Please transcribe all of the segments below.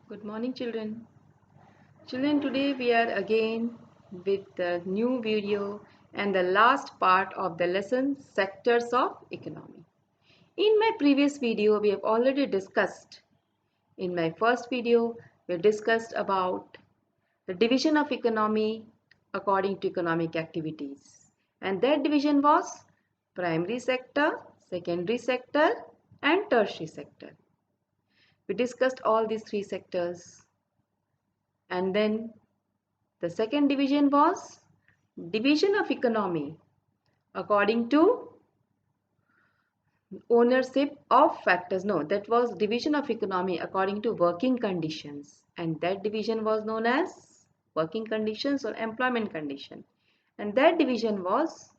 Good morning, children. Children, today we are again with the new video and the last part of the lesson sectors of economy. In my previous video, we have already discussed. In my first video, we discussed about the division of economy according to economic activities. And that division was primary sector, secondary sector, and tertiary sector. We discussed all these three sectors. And then the second division was division of economy according to ownership of factors. No, that was division of economy according to working conditions. And that division was known as working conditions or employment condition. And that division was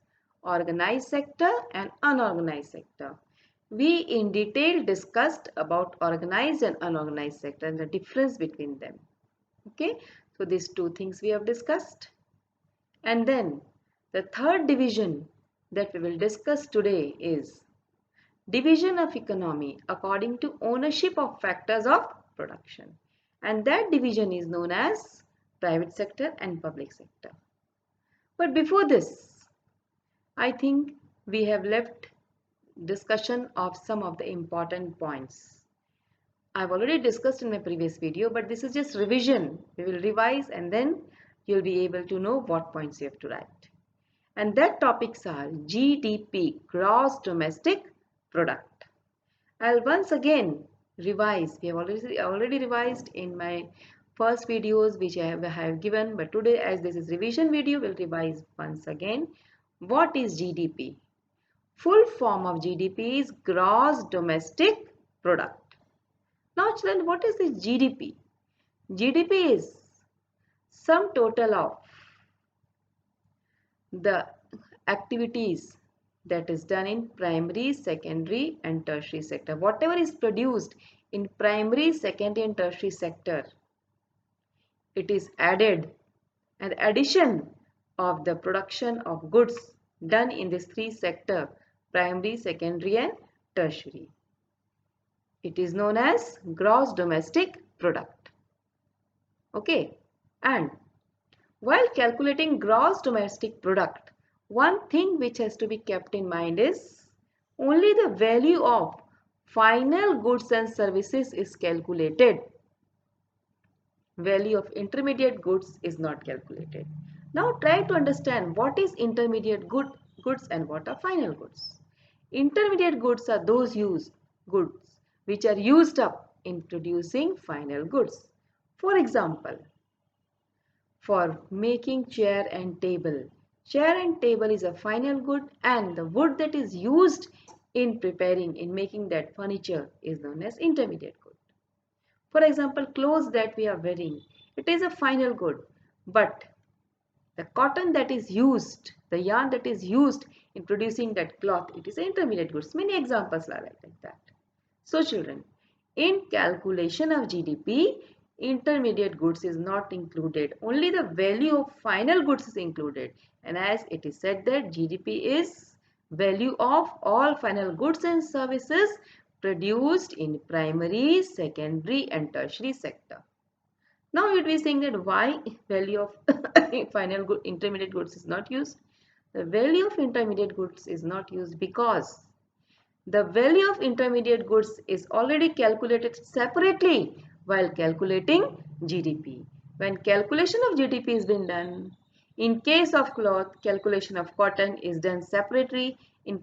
organized sector and unorganized sector. We in detail discussed about organized and unorganized sector and the difference between them. Okay, so these two things we have discussed. And then the third division that we will discuss today is division of economy according to ownership of factors of production. And that division is known as private sector and public sector. But before this, I think we have left discussion of some of the important points. I've already discussed in my previous video, but this is just revision. We will revise and then you'll be able to know what points you have to write. And that topics are GDP, gross domestic product. I'll once again revise. We have already revised in my first videos which I have given, but today as this is revision video, we'll revise once again. What is GDP? Full form of GDP is gross domestic product. Now children, what is this GDP? GDP is sum total of the activities that is done in primary, secondary and tertiary sector. Whatever is produced in primary, secondary and tertiary sector, it is added, and addition of the production of goods done in these three sector, primary, secondary and tertiary. It is known as gross domestic product. Okay, and while calculating gross domestic product, one thing which has to be kept in mind is only the value of final goods and services is calculated. Value of intermediate goods is not calculated. Now try to understand what is intermediate goods and what are final goods. Intermediate goods are those goods which are used up in producing final goods. For example, for making chair and table. Chair and table is a final good and the wood that is used in making that furniture is known as intermediate good. For example, clothes that we are wearing, it is a final good, but the cotton that is used, the yarn that is used in producing that cloth, it is intermediate goods. Many examples are like that. So children, in calculation of GDP, intermediate goods is not included. Only the value of final goods is included. And as it is said that GDP is value of all final goods and services produced in primary, secondary and tertiary sector. Now you would be saying that why value of intermediate goods is not used? The value of intermediate goods is not used because the value of intermediate goods is already calculated separately while calculating GDP. When calculation of GDP has been done, in case of cloth, calculation of cotton is done separately. In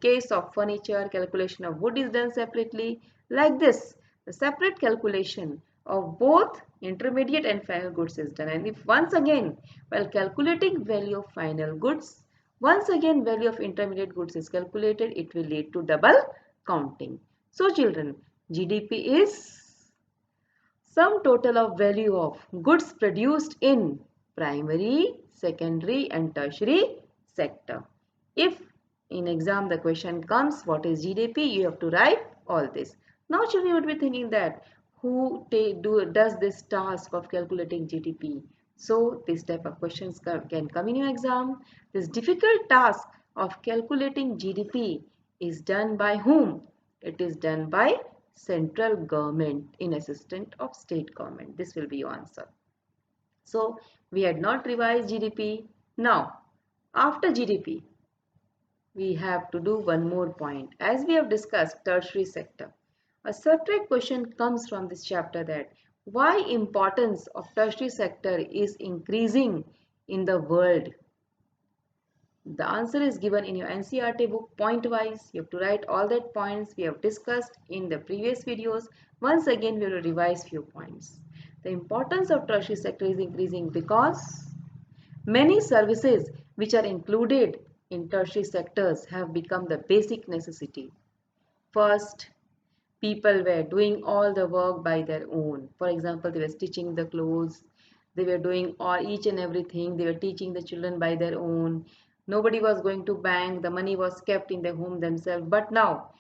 case of furniture, calculation of wood is done separately. Like this, the separate calculation of both intermediate and final goods is done. And if once again, while calculating value of final goods, once again value of intermediate goods is calculated, it will lead to double counting. So children, GDP is sum total of value of goods produced in primary, secondary and tertiary sector. If in exam the question comes what is GDP, you have to write all this. Now children would be thinking that who does this task of calculating GDP? So this type of questions can come in your exam. This difficult task of calculating GDP is done by whom? It is done by central government in assistance of state government. This will be your answer. So we had not revised GDP. Now, after GDP, we have to do one more point. As we have discussed, tertiary sector. A separate question comes from this chapter that why importance of tertiary sector is increasing in the world. The answer is given in your NCERT book point wise. You have to write all that points we have discussed in the previous videos. Once again, we will revise few points. The importance of tertiary sector is increasing because many services which are included in tertiary sectors have become the basic necessity. First, people were doing all the work by their own. For example, they were stitching the clothes, they were doing all each and everything, they were teaching the children by their own. Nobody was going to bank, the money was kept in their home themselves. But now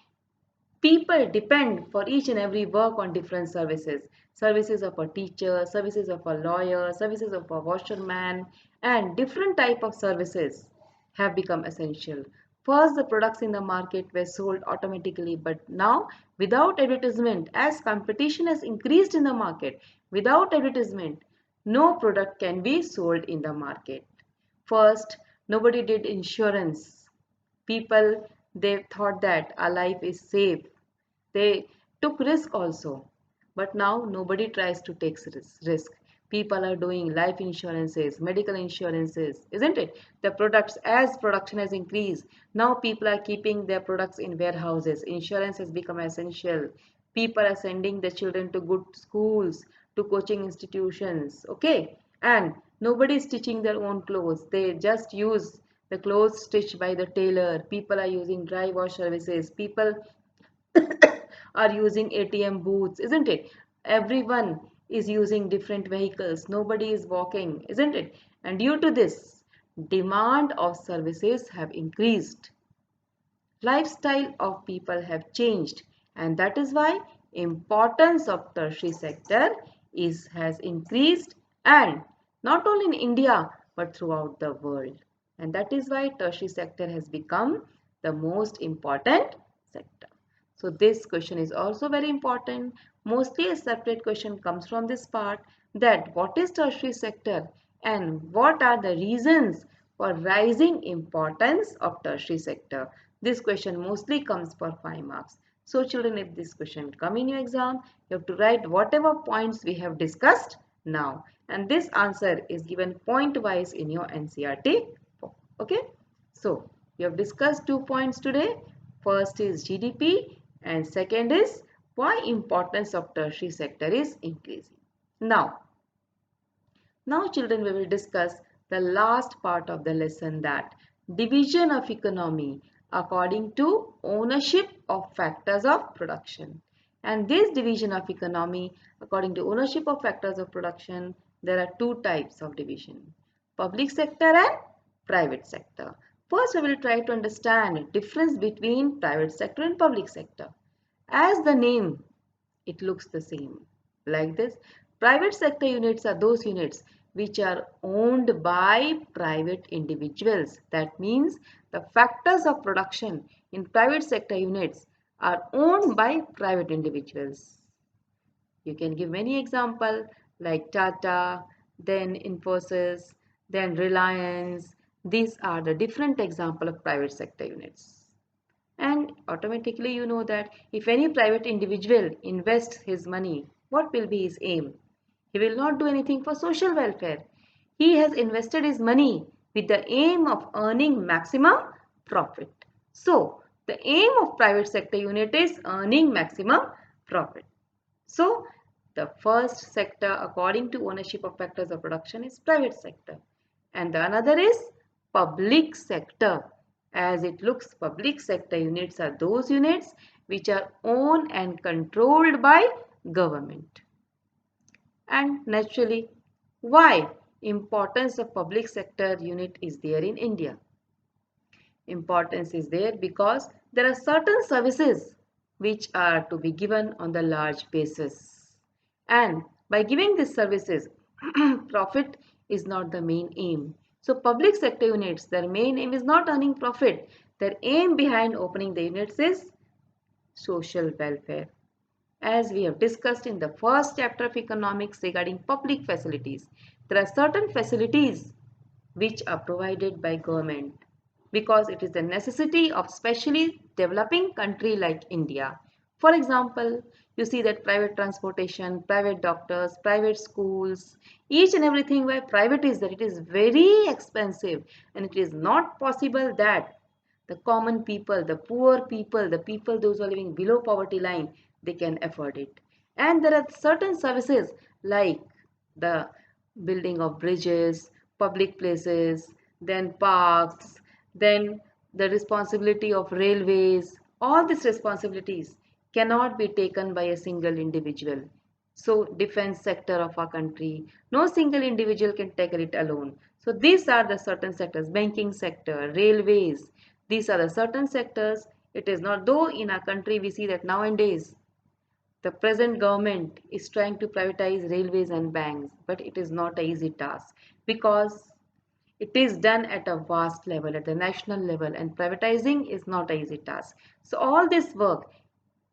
people depend for each and every work on different services. Services of a teacher, services of a lawyer, services of a washerman, and different type of services have become essential. First, the products in the market were sold automatically, but now without advertisement, as competition has increased in the market, without advertisement, no product can be sold in the market. First, nobody did insurance. People, they thought that our life is safe. They took risk also. But now nobody tries to take risk. People are doing life insurances, medical insurances, isn't it? The products, as production has increased, now people are keeping their products in warehouses. Insurance has become essential. People are sending the children to good schools, to coaching institutions, okay? And nobody is stitching their own clothes. They just use the clothes stitched by the tailor. People are using dry wash services. People are using ATM booths, isn't it? Everyone is using different vehicles. Nobody is walking, isn't it? And due to this, demand of services have increased. Lifestyle of people have changed, and that is why importance of tertiary sector has increased, and not only in India but throughout the world. And that is why tertiary sector has become the most important sector. So this question is also very important. Mostly a separate question comes from this part, that what is tertiary sector and what are the reasons for rising importance of tertiary sector. This question mostly comes for 5 marks. So children, if this question come in your exam, you have to write whatever points we have discussed now. And this answer is given point wise in your NCERT book. Okay. So we have discussed 2 points today. First is GDP and second is why importance of tertiary sector is increasing. Now children, we will discuss the last part of the lesson, that division of economy according to ownership of factors of production. And this division of economy according to ownership of factors of production, there are two types of division: public sector and private sector. First, we will try to understand the difference between private sector and public sector. As the name, it looks the same. Like this, private sector units are those units which are owned by private individuals. That means the factors of production in private sector units are owned by private individuals. You can give many examples like Tata, then Infosys, then Reliance. These are the different example of private sector units. And automatically you know that if any private individual invests his money, what will be his aim? He will not do anything for social welfare. He has invested his money with the aim of earning maximum profit. So, the aim of private sector unit is earning maximum profit. So, the first sector according to ownership of factors of production is private sector, and the another is public sector. As it looks, public sector units are those units which are owned and controlled by government. And naturally, why importance of public sector unit is there in India? Importance is there because there are certain services which are to be given on the large basis. And by giving these services, profit is not the main aim. So public sector units, their main aim is not earning profit. Their aim behind opening the units is social welfare. As we have discussed in the first chapter of economics regarding public facilities, there are certain facilities which are provided by government because it is the necessity of specially developing country like India. For example, you see that private transportation, private doctors, private schools, each and everything where private is there, it is very expensive, and it is not possible that the common people, the poor people, the people those who are living below poverty line, they can afford it. And there are certain services like the building of bridges, public places, then parks, then the responsibility of railways. All these responsibilities cannot be taken by a single individual. So defense sector of our country, no single individual can take it alone. So these are the certain sectors, banking sector, railways, these are the certain sectors. It is not, though in our country we see that nowadays the present government is trying to privatize railways and banks, but it is not an easy task because it is done at a vast level, at the national level, and privatizing is not an easy task. So all this work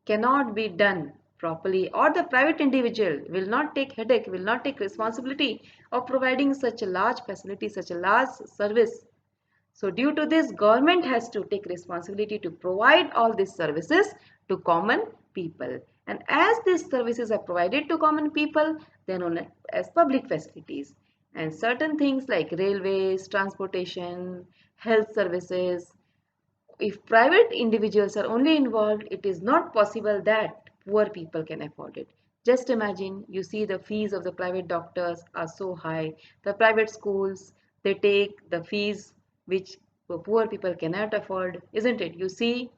cannot be done properly, or the private individual will not take headache, will not take responsibility of providing such a large facility, such a large service. So due to this, government has to take responsibility to provide all these services to common people. And as these services are provided to common people, they are known as public facilities. And certain things like railways, transportation, health services, if private individuals are only involved, it is not possible that poor people can afford it. Just imagine, you see the fees of the private doctors are so high. The private schools, they take the fees which poor people cannot afford, isn't it? You see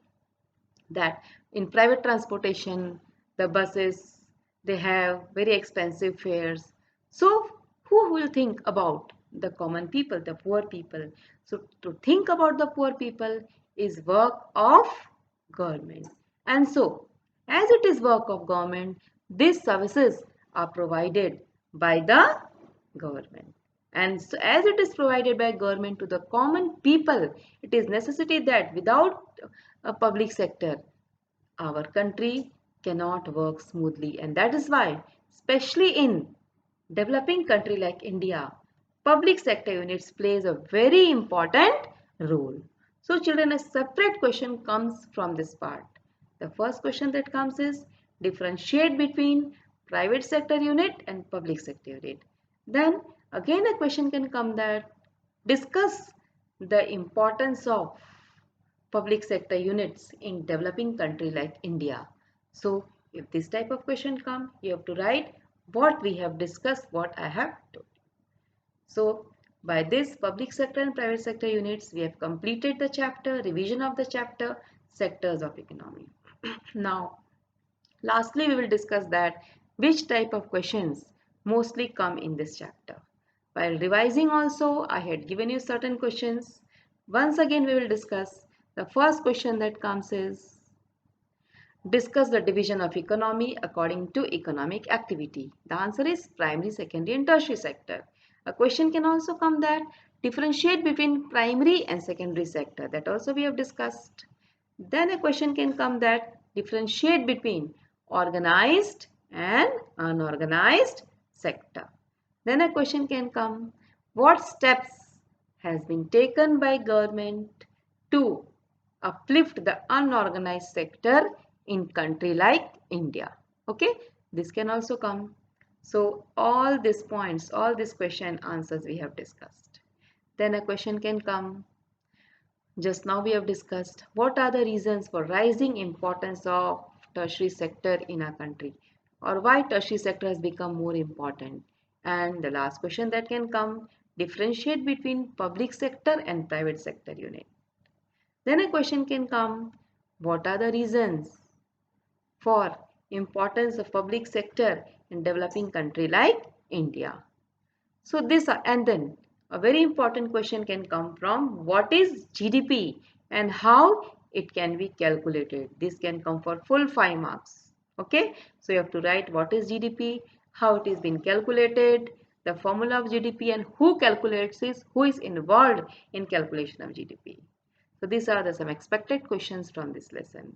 that in private transportation, the buses, they have very expensive fares. So who will think about the common people, the poor people? So to think about the poor people is work of government. And so as it is work of government, these services are provided by the government. And so as it is provided by government to the common people, it is necessity that without a public sector, our country cannot work smoothly. And that is why, especially in developing country like India, public sector units plays a very important role. So children, a separate question comes from this part. The first question that comes is differentiate between private sector unit and public sector unit. Then again a question can come that discuss the importance of public sector units in developing country like India. So if this type of question come, you have to write what we have discussed, what I have told. So by this public sector and private sector units, we have completed the chapter, revision of the chapter, sectors of economy. Now, lastly, we will discuss that which type of questions mostly come in this chapter. While revising also, I had given you certain questions. Once again, we will discuss. The first question that comes is discuss the division of economy according to economic activity. The answer is primary, secondary and tertiary sector. A question can also come that differentiate between primary and secondary sector. That also we have discussed. Then a question can come that differentiate between organized and unorganized sector. Then a question can come, what steps has been taken by government to uplift the unorganized sector in country like India? Okay, this can also come. So all these points, all these question answers we have discussed. Then a question can come. Just now we have discussed what are the reasons for rising importance of tertiary sector in our country, or why tertiary sector has become more important. And the last question that can come, differentiate between public sector and private sector unit. Then a question can come, what are the reasons for importance of public sector in developing country like India? So this and then a very important question can come from what is GDP and how it can be calculated. This can come for full 5 marks. Okay, so you have to write what is GDP, how it is been calculated, the formula of GDP, and who calculates this, who is involved in calculation of GDP. So these are some expected questions from this lesson.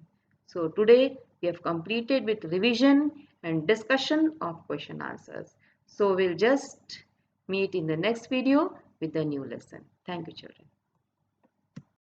So today we have completed with revision and discussion of question answers. So we'll just meet in the next video with the new lesson. Thank you, children.